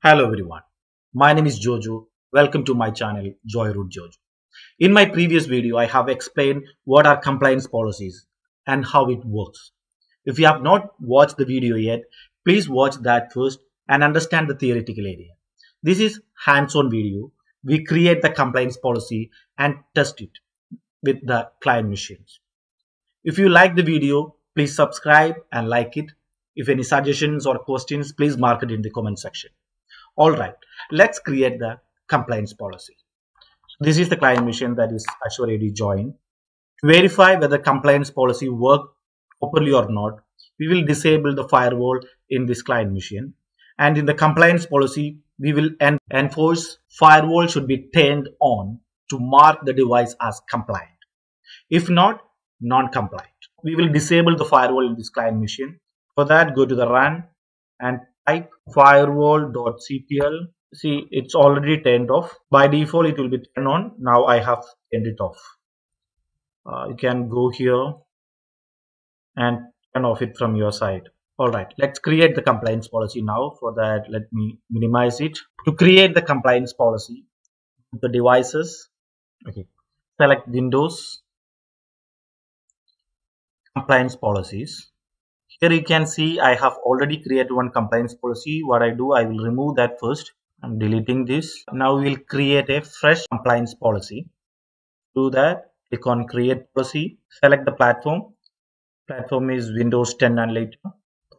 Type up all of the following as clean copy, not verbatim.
Hello everyone, my name is Jojo. Welcome to my channel Joyroute-jojo. In my previous video, I have explained what are compliance policies and how it works. If you have not watched the video yet, please watch that first and understand the theoretical area. This is hands-on video. We create the compliance policy and test it with the client machines. If you like the video, please subscribe and like it. If any suggestions or questions, please mark it in the comment section. All right, let's create the compliance policy. This is the client machine that is already joined. To verify whether compliance policy work properly or not, we will disable the firewall in this client machine. And in the compliance policy, we will enforce firewall should be turned on to mark the device as compliant. If not, non-compliant. We will disable the firewall in this client machine. For that, go to the run and type firewall.ctl. See, it's already turned off. By default, it will be turned on. Now I have turned it off. You can go here and turn off it from your side. All right, let's create the compliance policy now. For that, let me minimize it. To create the compliance policy, the devices, okay, select Windows, compliance policies. Here you can see I have already created one compliance policy. What I do, I will remove that first. I'm deleting this. Now we will create a fresh compliance policy. Do that, click on create policy, select the platform. Platform is Windows 10 and later.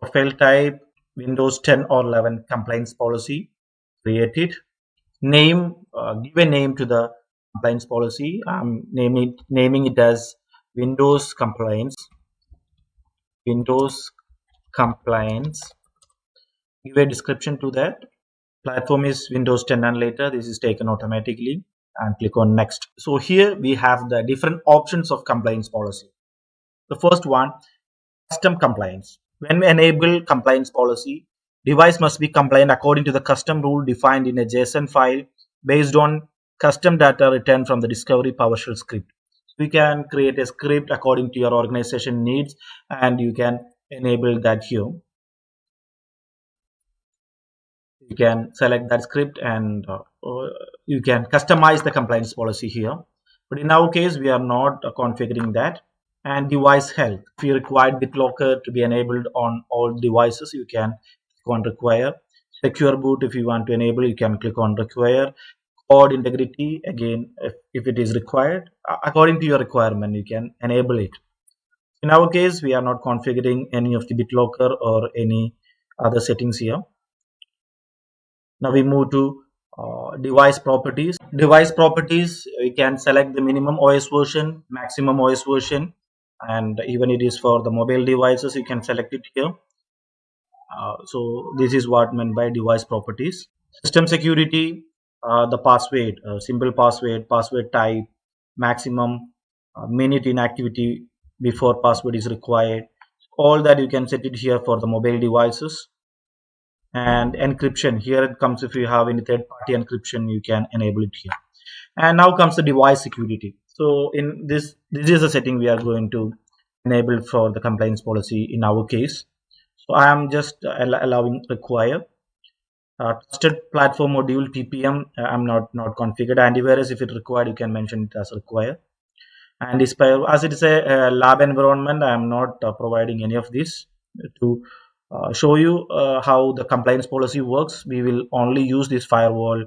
Profile type Windows 10 or 11 compliance policy. Create it. Name, give a name to the compliance policy. I'm naming it as Windows compliance. Windows compliance. Give a description to that. Platform is Windows 10 and later. This is taken automatically and click on next. So here we have the different options of compliance policy. The first one, custom compliance. When we enable compliance policy, device must be compliant according to the custom rule defined in a JSON file based on custom data returned from the discovery PowerShell script. We can create a script according to your organization needs and you can enable that here. You can select that script and you can customize the compliance policy here. But in our case, we are not configuring that. And device health. If you require BitLocker to be enabled on all devices, you can click on require. Secure boot, if you want to enable, you can click on require. Code integrity, again, if it is required, according to your requirement, you can enable it. In our case, we are not configuring any of the BitLocker or any other settings here. Now we move to device properties. Device properties, we can select the minimum OS version, maximum OS version, and even it is for the mobile devices, you can select it here. So this is what meant by device properties. System security, the password, simple password, password type, maximum minute inactivity before password is required. All that you can set it here for the mobile devices. And encryption, here it comes if you have any third-party encryption, you can enable it here. And now comes the device security. So in this is a setting we are going to enable for the compliance policy in our case. So I am just allowing require. Trusted platform module TPM, I'm not configured. Antivirus, if it required, you can mention it as require. And as it is a lab environment, I am not providing any of this. To show you how the compliance policy works, we will only use this firewall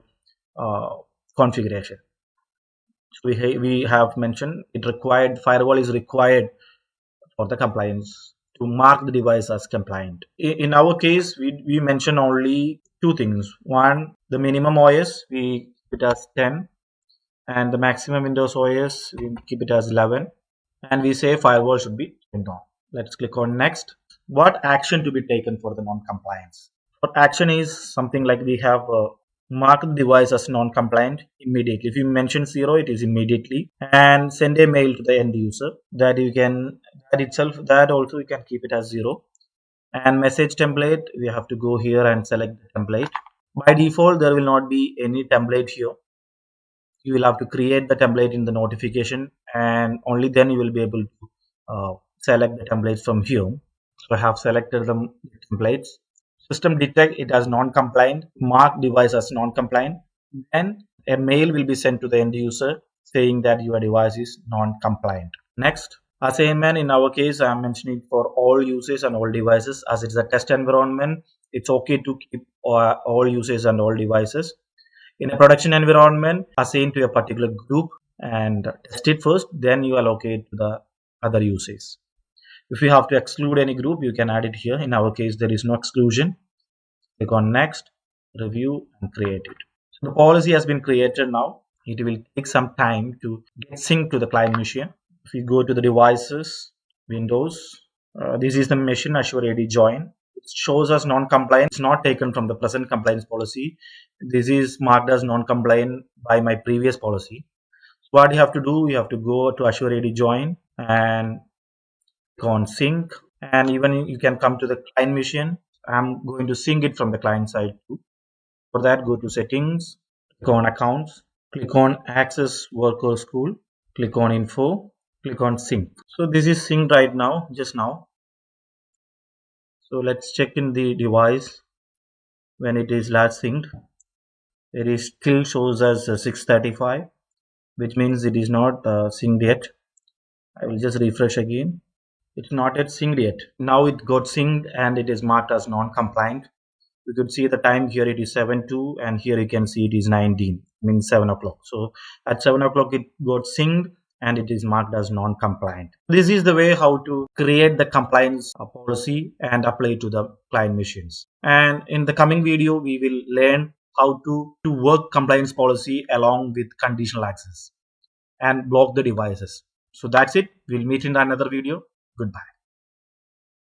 configuration. So we have mentioned it required, firewall is required for the compliance to mark the device as compliant. In our case, we mention only two things. One, the minimum OS, we keep it as 10, and the maximum Windows OS, we keep it as 11, and we say firewall should be turned on. Let's click on next. What action to be taken for the non-compliance? What action is something like we have mark the device as non-compliant immediately. If you mention 0, it is immediately, and send a mail to the end user that you can, that also you can keep it as 0. And message template, we have to go here and select the template. By default, there will not be any template here. You will have to create the template in the notification, and only then you will be able to select the templates from here. So I have selected the templates. System detect it as non-compliant, mark device as non-compliant, then a mail will be sent to the end user saying that your device is non-compliant. Next, assignment in our case, I am mentioning for all users and all devices. As it's a test environment, it's okay to keep all users and all devices. In a production environment, assign to a particular group and test it first, then you allocate to the other users. If you have to exclude any group, you can add it here. In our case, there is no exclusion. Click on next, review, and create it. So the policy has been created now. It will take some time to get synced to the client machine. If you go to the devices, Windows, this is the machine Azure AD join. It shows us non-compliant. It's not taken from the present compliance policy. This is marked as non-compliant by my previous policy. So what you have to do, you have to go to Azure AD join and click on sync, and even you can come to the client machine. I'm going to sync it from the client side too. For that, go to settings, click on accounts, click on access worker school, click on info, click on sync. So this is synced right now, just now. So let's check in the device when it is last synced. It is still shows as 635, which means it is not synced yet. I will just refresh again. It's not yet synced yet. Now it got synced and it is marked as non-compliant. You could see the time here, it is 7:02, and here you can see it is 19, means 7 o'clock. So at 7 o'clock it got synced and it is marked as non-compliant. This is the way how to create the compliance policy and apply to the client machines. And in the coming video, we will learn how to work compliance policy along with conditional access and block the devices. So that's it. We'll meet in another video. Goodbye.